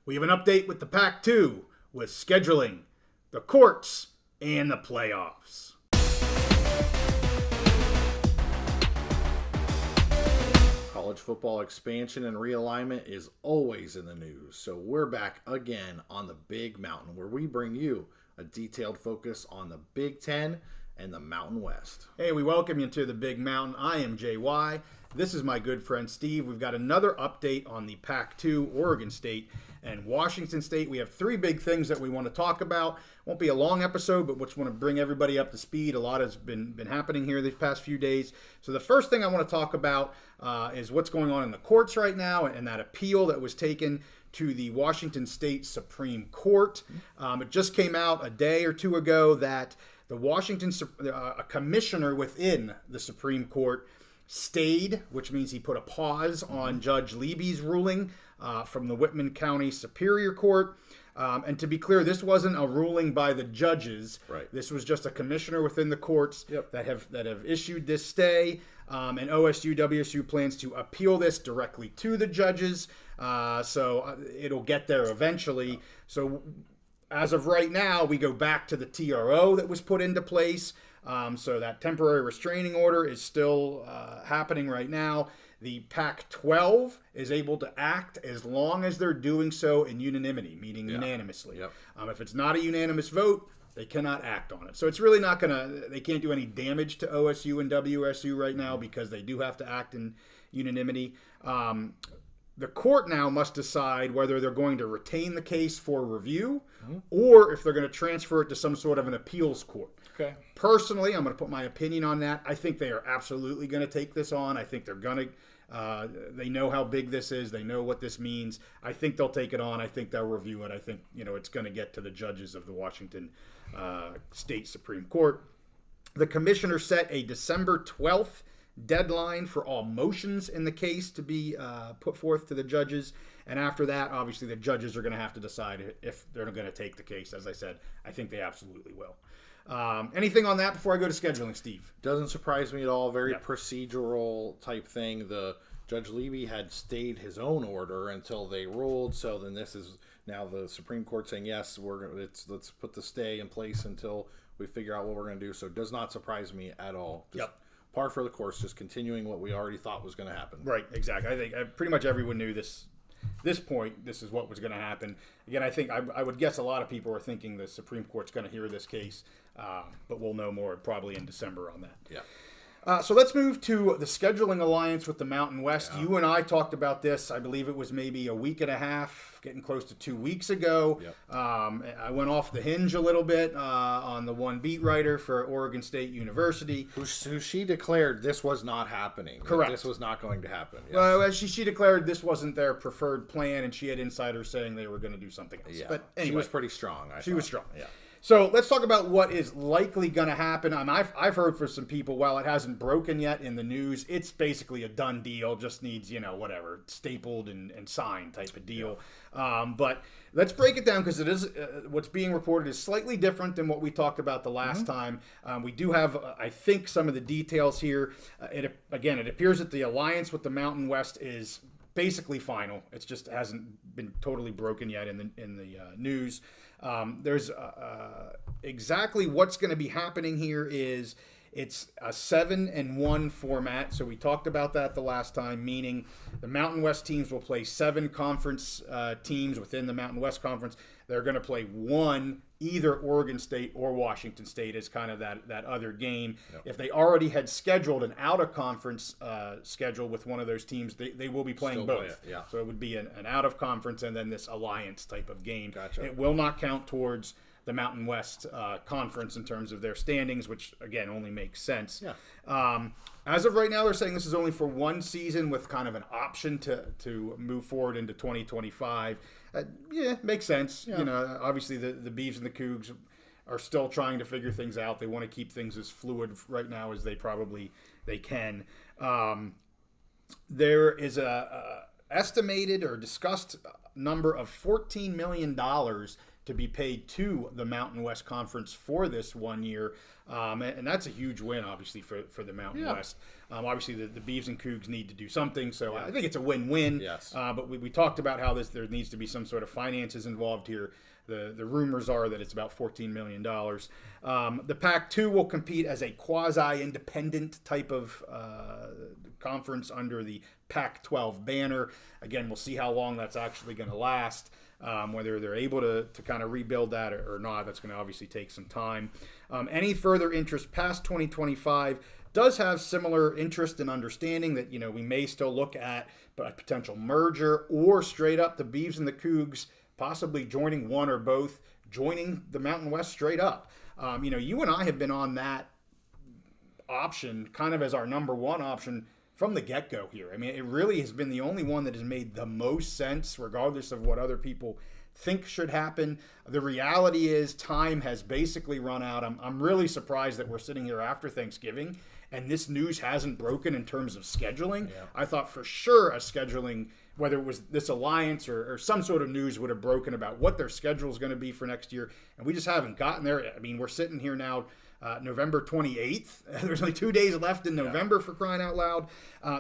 We have an update with the Pac-2, with scheduling, the courts, and the playoffs. College football expansion and realignment is always in the news, so we're back again on the Big Mountain, where we bring you a detailed focus on the Big Ten and the Mountain West. Hey, we welcome you to the Big Mountain. I am JY. This is my good friend Steve. We've got another update on the Pac-2, Oregon State and Washington State. We have three big things that we want to talk about. Won't be a long episode, but we just want to bring everybody up to speed. A lot has been happening here these past few days. So the first thing I want to talk about is what's going on in the courts right now and that appeal that was taken to the Washington State Supreme Court. It just came out a day or two ago that the a commissioner within the Supreme Court stayed, which means he put a pause on Judge Levy's ruling from the Whitman County Superior Court. And to be clear, this wasn't a ruling by the judges. Right. This was just a commissioner within the courts Yep. that have issued this stay. And OSU WSU plans to appeal this directly to the judges. So it'll get there eventually. So as of right now, we go back to the TRO that was put into place. So that temporary restraining order is still happening right now. The Pac-12 is able to act as long as they're doing so in unanimity, meaning unanimously. Yep. If it's not a unanimous vote, they cannot act on it. So it's really not they can't do any damage to OSU and WSU right now because they do have to act in unanimity. The court now must decide whether they're going to retain the case for review or if they're going to transfer it to some sort of an appeals court. Okay. Personally, I'm going to put my opinion on that. I think they are absolutely going to take this on. I think they're going to, they know how big this is. They know what this means. I think they'll take it on. I think they'll review it. I think, it's going to get to the judges of the Washington State Supreme Court. The commissioner set a December 12th deadline for all motions in the case to be put forth to the judges. And after that, obviously, the judges are going to have to decide if they're going to take the case. As I said, I think they absolutely will. Anything on that before I go to scheduling, Steve? Doesn't surprise me at all. Very procedural type thing. The Judge Levy had stayed his own order until they ruled. So then this is now the Supreme Court saying, yes, let's put the stay in place until we figure out what we're going to do. So it does not surprise me at all. Just par for the course, just continuing what we already thought was going to happen. Right, exactly. I think pretty much everyone knew this point, this is what was going to happen. Again, I think I would guess a lot of people are thinking the Supreme Court's going to hear this case, but we'll know more probably in December on that. Yeah. So let's move to the scheduling alliance with the Mountain West. Yeah. You and I talked about this, I believe it was maybe a week and a half, getting close to 2 weeks ago. Yep. I went off the hinge a little bit on the one beat writer for Oregon State University. Who she declared this was not happening. Correct. This was not going to happen. Yes. Well, she declared this wasn't their preferred plan, and she had insiders saying they were going to do something else. Yeah. But anyway, she was pretty strong. She was strong. Yeah. So let's talk about what is likely going to happen. I've heard from some people, while it hasn't broken yet in the news, it's basically a done deal. Just needs, whatever, stapled and signed type of deal. Yeah. But let's break it down because it is what's being reported is slightly different than what we talked about the last time. We do have, I think, some of the details here. It appears that the alliance with the Mountain West is basically final. It just hasn't been totally broken yet in the news. There's exactly what's going to be happening here is it's a 7-1 format. So we talked about that the last time, meaning the Mountain West teams will play 7 conference teams within the Mountain West Conference. They're going to play one, either Oregon State or Washington State as kind of that other game. Yep. If they already had scheduled an out-of-conference schedule with one of those teams, they will be playing Still both. Play it, yeah. So it would be an out-of-conference and then this alliance type of game. Gotcha. It will not count towards the Mountain West Conference in terms of their standings, which, again, only makes sense. Yeah. As of right now, they're saying this is only for one season with kind of an option to move forward into 2025. Makes sense. Yeah. Obviously the Beavs and the Cougs are still trying to figure things out. They want to keep things as fluid right now as they can. There is a estimated or discussed number of $14 million to be paid to the Mountain West Conference for this 1 year. And that's a huge win, obviously, for the Mountain West. Obviously, the Beavs and Cougs need to do something, so I think it's a win-win. Yes. But we talked about how there needs to be some sort of finances involved here. The rumors are that it's about $14 million. The Pac-2 will compete as a quasi-independent type of conference under the Pac-12 banner. Again, we'll see how long that's actually going to last. Whether they're able to kind of rebuild that or not, that's going to obviously take some time. Any further interest past 2025 does have similar interest and understanding that, we may still look at a potential merger or straight up the Beavs and the Cougs possibly joining one or both, joining the Mountain West straight up. You and I have been on that option kind of as our number one option from the get-go here. I mean, it really has been the only one that has made the most sense, regardless of what other people think should happen. The reality is time has basically run out. I'm really surprised that we're sitting here after Thanksgiving and this news hasn't broken in terms of scheduling. Yeah. I thought for sure a scheduling, whether it was this alliance or some sort of news, would have broken about what their schedule is going to be for next year. And we just haven't gotten there. I mean, we're sitting here now November 28th. There's only 2 days left in November, for crying out loud.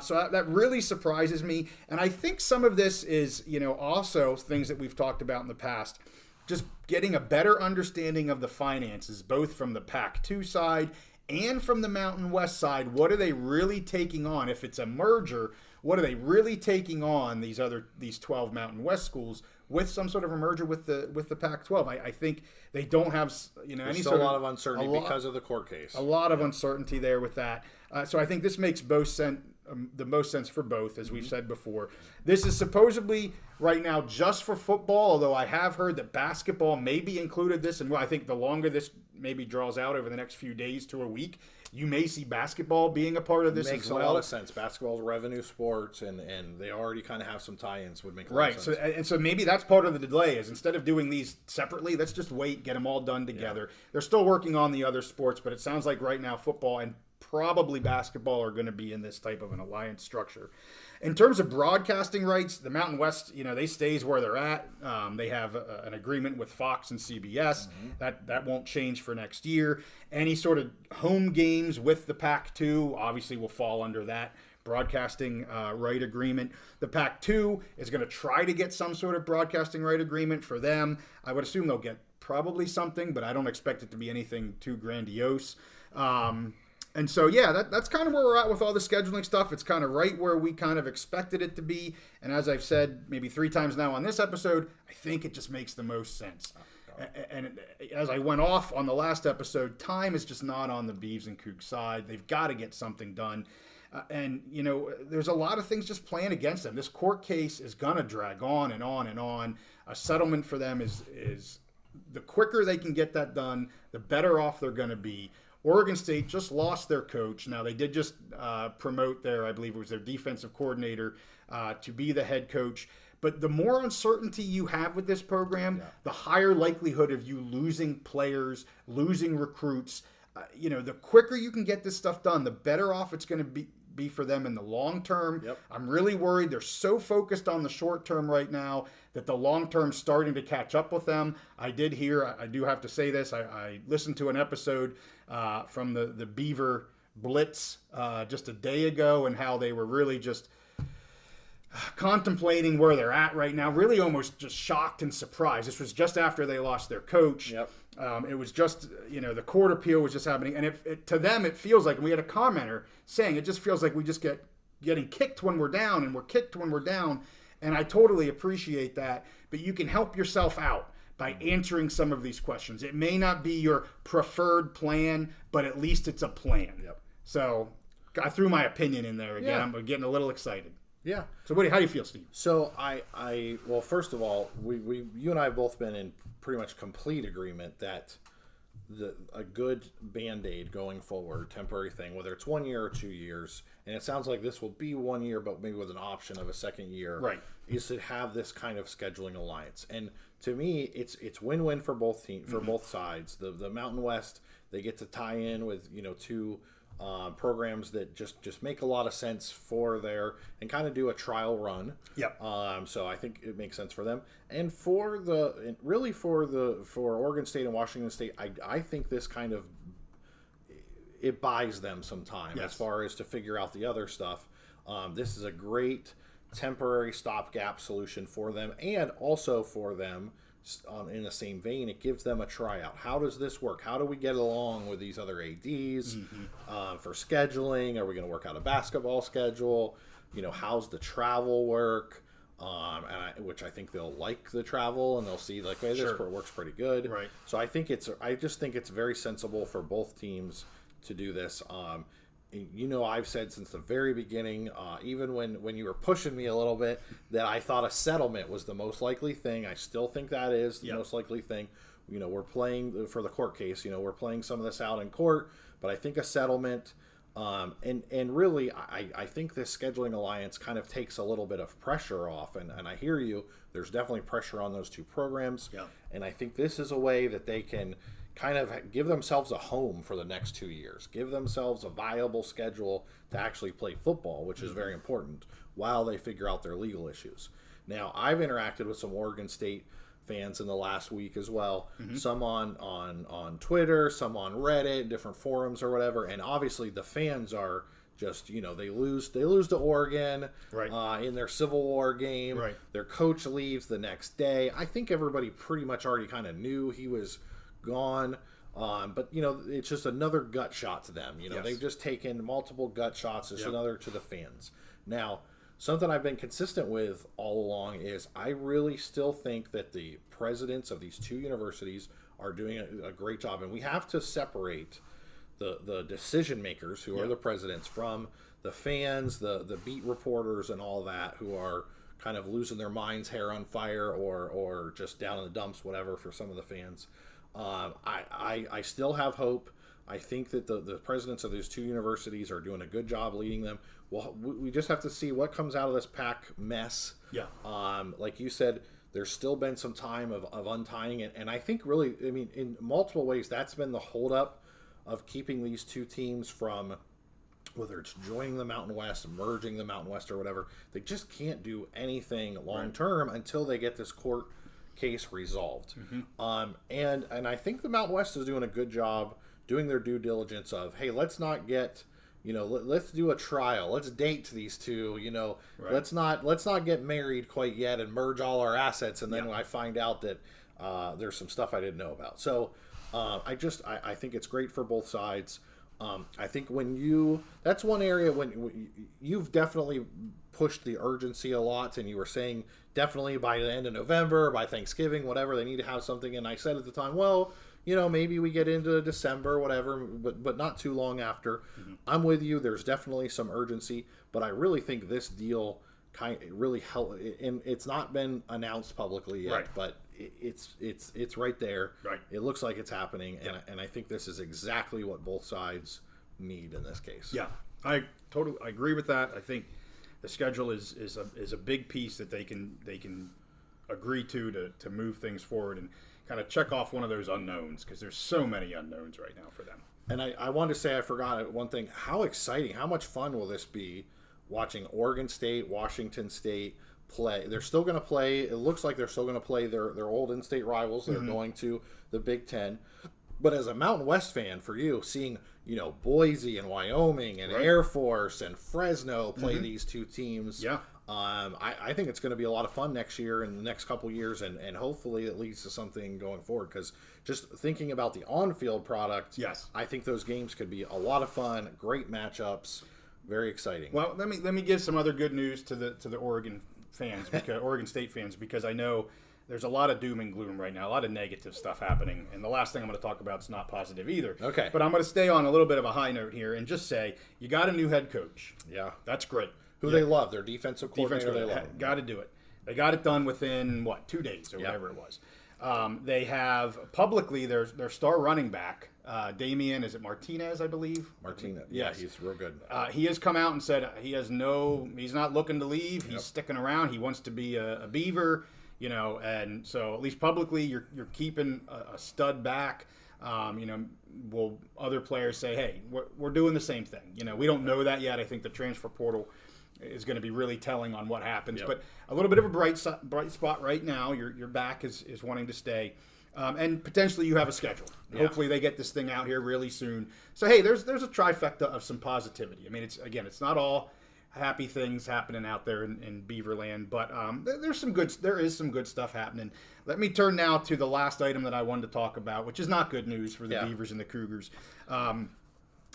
So that really surprises me. And I think some of this is, also things that we've talked about in the past. Just getting a better understanding of the finances, both from the Pac-2 side and from the Mountain West side. What are they really taking on? If it's a merger, what are they really taking on, these 12 Mountain West schools, with some sort of a merger with the Pac-12? I think they don't have There's still a lot of uncertainty because of the court case. A lot of uncertainty there with that. So I think this makes the most sense for both, as we've said before. This is supposedly right now just for football, although I have heard that basketball may be included this, and I think the longer this maybe draws out over the next few days to a week, you may see basketball being a part of this as well. Makes a lot of sense. Basketball's revenue sports, and they already kind of have some tie-ins. Would make a lot of sense. Right. So maybe that's part of the delay, is instead of doing these separately, let's just wait, get them all done together. Yeah. They're still working on the other sports, but it sounds like right now football and probably basketball are going to be in this type of an alliance structure. In terms of broadcasting rights, the Mountain West, they stays where they're at. They have an agreement with Fox and CBS. That won't change for next year. Any sort of home games with the Pac-2 obviously will fall under that broadcasting right agreement. The Pac-2 is going to try to get some sort of broadcasting right agreement for them. I would assume they'll get probably something, but I don't expect it to be anything too grandiose. And so, that's kind of where we're at with all the scheduling stuff. It's kind of right where we kind of expected it to be. And as I've said maybe 3 times now on this episode, I think it just makes the most sense. And as I went off on the last episode, time is just not on the Beavs and Cougs side. They've got to get something done. And there's a lot of things just playing against them. This court case is going to drag on and on and on. A settlement for them is the quicker they can get that done, the better off they're going to be. Oregon State just lost their coach. Now, they did just promote I believe it was their defensive coordinator to be the head coach. But the more uncertainty you have with this program, the higher likelihood of you losing players, losing recruits. The quicker you can get this stuff done, the better off it's going to be for them in the long term. Yep. I'm really worried. They're so focused on the short term right now that the long term's starting to catch up with them. I do have to say this. I listened to an episode from the Beaver Blitz just a day ago, and how they were really just contemplating where they're at right now, really almost just shocked and surprised. This was just after they lost their coach. Yep. It was just, the court appeal was just happening. And to them, it feels like, and we had a commenter saying, it just feels like we just getting kicked when we're down, and we're kicked when we're down. And I totally appreciate that. But you can help yourself out by answering some of these questions. It may not be your preferred plan, but at least it's a plan. Yep. So I threw my opinion in there again. Yeah. I'm getting a little excited. Yeah. So how do you feel, Steve? So well, first of all, you and I have both been in pretty much complete agreement that a good Band-Aid going forward, temporary thing, whether it's 1 year or 2 years, and it sounds like this will be 1 year, but maybe with an option of a second year, right, is to have this kind of scheduling alliance. And to me, it's win-win for both teams, for both sides. The Mountain West, they get to tie in with two programs that just make a lot of sense for and kind of do a trial run. Yep. So I think it makes sense for them, and for Oregon State and Washington State, I think this kind of it buys them some time Yes. as far as to figure out the other stuff. This is a great temporary stopgap solution for them, and also for them, in the same vein, it gives them a tryout. How does this work? How do we get along with these other ADs for scheduling? Are we going to work out a basketball schedule? How's the travel work? Which I think they'll like the travel, and they'll see like, hey, this works pretty good. Right. So I just think it's very sensible for both teams to do this. I've said since the very beginning, even when you were pushing me a little bit, that I thought a settlement was the most likely thing. I still think that is the most likely thing. We're playing for the court case. We're playing some of this out in court, but I think a settlement. And really, I think this scheduling alliance kind of takes a little bit of pressure off. And I hear you. There's definitely pressure on those two programs. Yeah. And I think this is a way that they can kind of give themselves a home for the next 2 years, give themselves a viable schedule to actually play football, which is very important, while they figure out their legal issues. Now, I've interacted with some Oregon State fans in the last week as well, some on Twitter, some on Reddit, different forums or whatever, and obviously the fans are just, they lose to Oregon in their Civil War game. Right. Their coach leaves the next day. I think everybody pretty much already kind of knew he was gone, but it's just another gut shot to them. They've just taken multiple gut shots. It's another to the fans. Now, something I've been consistent with all along is I really still think that the presidents of these two universities are doing a great job, and we have to separate the decision makers, who are the presidents, from the fans, the beat reporters, and all that, who are kind of losing their minds, hair on fire, or just down in the dumps, whatever, for some of the fans. I still have hope. I think that the presidents of these two universities are doing a good job leading them. Well, we just have to see what comes out of this PAC mess. Yeah. Like you said, there's still been some time of untying it. And I think really, in multiple ways, that's been the holdup of keeping these two teams from, whether it's joining the Mountain West, merging the Mountain West, or whatever. They just can't do anything long term until they get this court case resolved. And I think the Mountain West is doing a good job doing their due diligence of, hey, let's not get, let's do a trial, let's date these two, let's not get married quite yet and merge all our assets, and then I find out that there's some stuff I didn't know about. So I think it's great for both sides. I think that's one area when you've definitely pushed the urgency a lot, and you were saying definitely by the end of November, by Thanksgiving, whatever, they need to have something. And I said at the time, well, maybe we get into December, whatever, but not too long after. I'm with you. There's definitely some urgency, but I really think this deal really helped. And it's not been announced publicly yet, but it's right there. Right. It looks like it's happening, and I think this is exactly what both sides need in this case. Yeah, I agree with that. I think the schedule is a big piece that they can agree to move things forward and kind of check off one of those unknowns, because there's so many unknowns right now for them. And I wanted to say, I forgot one thing. How exciting, how much fun will this be watching Oregon State, Washington State play? They're still going to play. It looks like they're still going to play their old in-state rivals. They're going to the Big Ten. But as a Mountain West fan, for you, seeing Boise and Wyoming and Air Force and Fresno play these two teams, I think it's going to be a lot of fun next year and the next couple years, and hopefully it leads to something going forward. Because just thinking about the on-field product, I think those games could be a lot of fun, great matchups, very exciting. Well, let me give some other good news to the Oregon fans, because Oregon State fans, because I know there's a lot of doom and gloom right now, a lot of negative stuff happening, and the last thing I'm going to talk about is not positive either. Okay. But I'm going to stay on a little bit of a high note here and just say, you got a new head coach. Yeah. That's great. Who they love, their defensive coordinator, they love. Got to do it. They got it done within, 2 days or whatever it was. They have publicly their star running back, Damian, is it Martinez, I believe? Martinez. Yeah, he's real good. He has come out and said he's not looking to leave. He's sticking around. He wants to be a Beaver, and so at least publicly you're keeping a stud back. Will other players say, hey, we're doing the same thing? We don't know that yet. I think the transfer portal is going to be really telling on what happens. But a little bit of a bright spot right now. Your back is wanting to stay. and potentially you have a schedule. Yeah. Hopefully they get this thing out here really soon. So hey, there's a trifecta of some positivity. I mean, it's not all happy things happening out there in Beaverland, but there is some good stuff happening. Let me turn now to the last item that I wanted to talk about, which is not good news for the Beavers and the Cougars.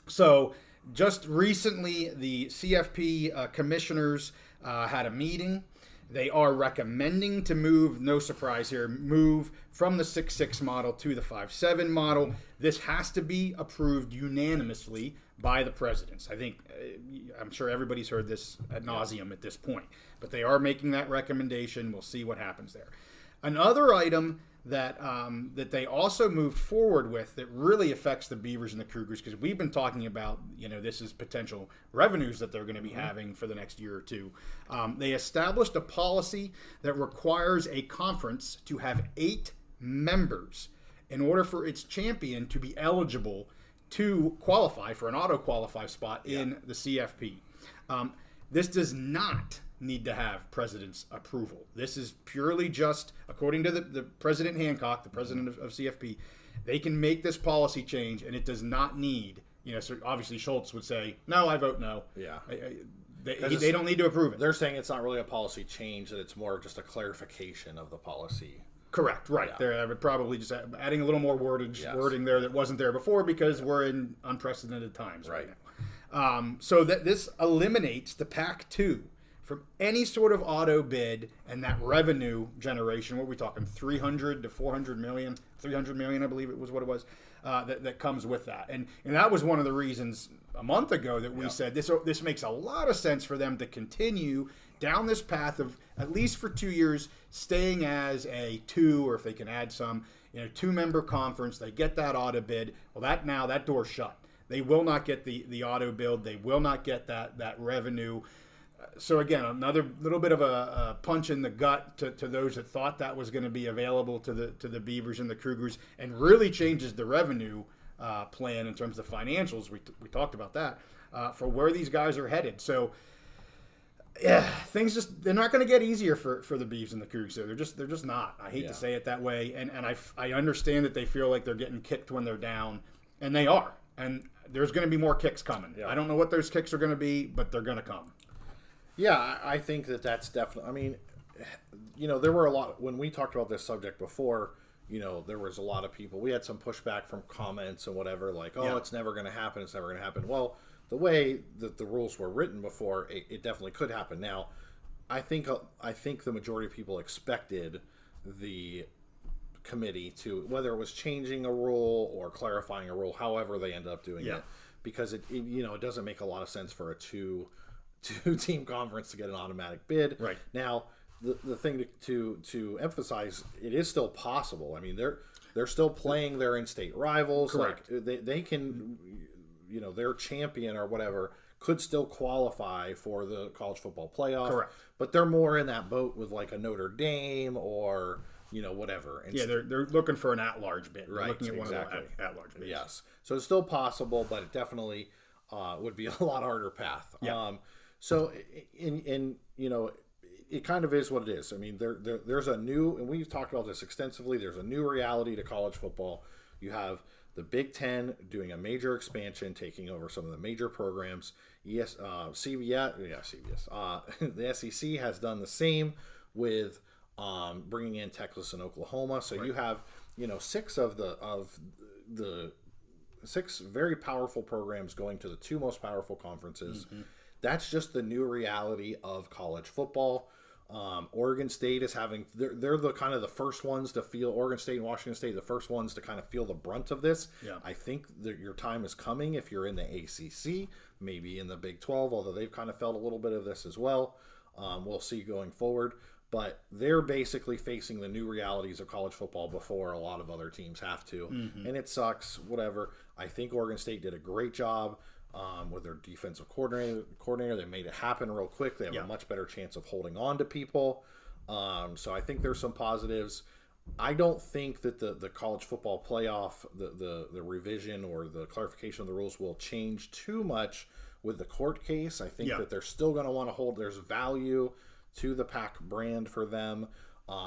So just recently, the CFP commissioners had a meeting. They are recommending to move, no surprise here, move from the 6-6 model to the 5-7 model. This has to be approved unanimously by the presidents. I think, I'm sure everybody's heard this ad nauseum at this point, but they are making that recommendation. We'll see what happens there. Another item that that they also moved forward with that really affects the Beavers and the Cougars, because we've been talking about, this is potential revenues that they're going to be having for the next year or two. They established a policy that requires a conference to have 8 members in order for its champion to be eligible to qualify for an auto-qualify spot in the CFP. This does not need to have president's approval. This is purely just, according to the President Hancock, the president of CFP, they can make this policy change, and it does not need, so obviously Schultz would say, no, I vote no. Yeah. They don't need to approve it. They're saying it's not really a policy change, that it's more just a clarification of the policy. Correct, right. I would probably just adding a little more wording there that wasn't there before, because we're in unprecedented times right now. So that this eliminates the PAC-2 from any sort of auto bid and that revenue generation. What are we talking, 300 to 400 million? 300 million, I believe it was what it was, that comes with that. And that was one of the reasons a month ago that we said this makes a lot of sense for them to continue down this path of, at least for 2 years, staying as a 2, or if they can add some, 2-member conference. They get that auto bid. Well, that door's shut. They will not get the auto build. They will not get that revenue. So again, another little bit of a punch in the gut to those that thought that was going to be available to the Beavers and the Cougars, and really changes the revenue plan in terms of financials. We talked about that for where these guys are headed. So yeah, they're not going to get easier for the Beavs and the Cougars. So they're just not. I hate to say it that way, and I understand that they feel like they're getting kicked when they're down, and they are. And there's going to be more kicks coming. I don't know what those kicks are going to be, but they're going to come. Yeah, I think that's definitely. I mean, there were a lot when we talked about this subject before. There was a lot of people. We had some pushback from comments and whatever, like, "Oh, it's never going to happen. It's never going to happen." Well, the way that the rules were written before, it definitely could happen. Now, I think the majority of people expected the committee to, whether it was changing a rule or clarifying a rule, however they ended up doing it, because it doesn't make a lot of sense for a two-team conference to get an automatic bid. Right. Now, the thing to emphasize, it is still possible. I mean, they're still playing their in-state rivals. Correct. Like they can, their champion or whatever could still qualify for the college football playoff. Correct. But they're more in that boat with like a Notre Dame or whatever. They're looking for an at-large bid. Right. Looking at exactly. One of the at-large bids. Yes. So it's still possible, but it definitely would be a lot harder path. Yeah. So, it kind of is what it is. I mean, there's a new, and we've talked about this extensively, there's a new reality to college football. You have the Big Ten doing a major expansion, taking over some of the major programs. CBS. The SEC has done the same with bringing in Texas and Oklahoma. So you have, 6 of the 6 very powerful programs going to the 2 most powerful conferences. Mm-hmm. That's just the new reality of college football. Oregon State is having, they're the kind of the first ones to feel, Oregon State and Washington State, the first ones to kind of feel the brunt of this. Yeah. I think that your time is coming if you're in the ACC, maybe in the Big 12, although they've kind of felt a little bit of this as well. We'll see going forward. But they're basically facing the new realities of college football before a lot of other teams have to. Mm-hmm. And it sucks, whatever. I think Oregon State did a great job with their defensive coordinator. They made it happen real quick. They have a much better chance of holding on to people. So I think there's some positives. I don't think that the college football playoff, the revision or the clarification of the rules will change too much with the court case. I think that they're still going to want to hold. There's value to the PAC brand for them.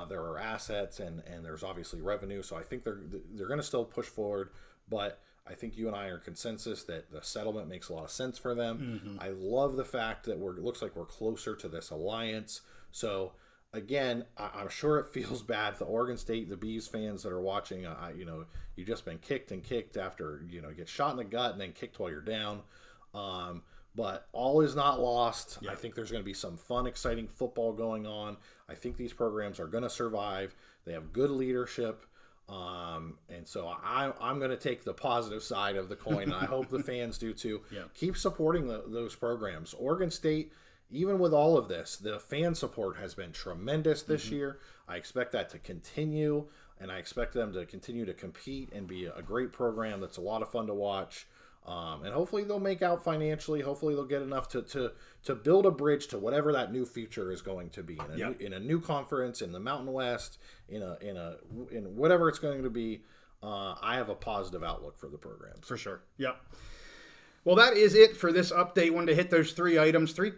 There are assets and there's obviously revenue, so I think they're going to still push forward. But I think you and I are consensus that the settlement makes a lot of sense for them. I love the fact that it looks like we're closer to this alliance. So again, I'm sure it feels bad for the Oregon State, the Bees fans that are watching. You've just been kicked after get shot in the gut and then kicked while you're down. But all is not lost. I think there's going to be some fun, exciting football going on. I think these programs are going to survive. They have good leadership. And so I'm going to take the positive side of the coin, and I hope the fans do too. Keep supporting those programs. Oregon State, even with all of this, the fan support has been tremendous this year. I expect that to continue, and I expect them to continue to compete and be a great program that's a lot of fun to watch. And hopefully they'll make out financially. Hopefully they'll get enough to build a bridge to whatever that new future is going to be in a new conference, in the Mountain West, in whatever it's going to be. I have a positive outlook for the programs. For sure. Yep. Well, that is it for this update. Wanted to hit those 3 items. 2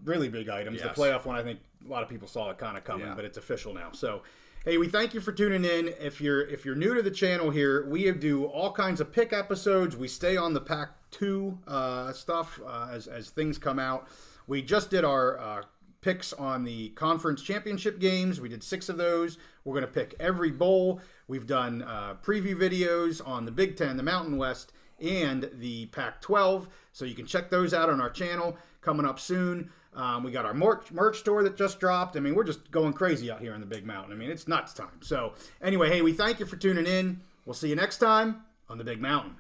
really big items. Yes. The playoff one, I think a lot of people saw it kind of coming, but it's official now. So, hey, we thank you for tuning in. If you're new to the channel here, we do all kinds of pick episodes. We stay on the Pac-2 stuff as things come out. We just did our picks on the conference championship games. We did 6 of those. We're going to pick every bowl. We've done preview videos on the Big Ten, the Mountain West, and the Pac-12. So you can check those out on our channel coming up soon. We got our merch store that just dropped. I mean, we're just going crazy out here in the Big Mountain. I mean, it's nuts time. So anyway, hey, we thank you for tuning in. We'll see you next time on the Big Mountain.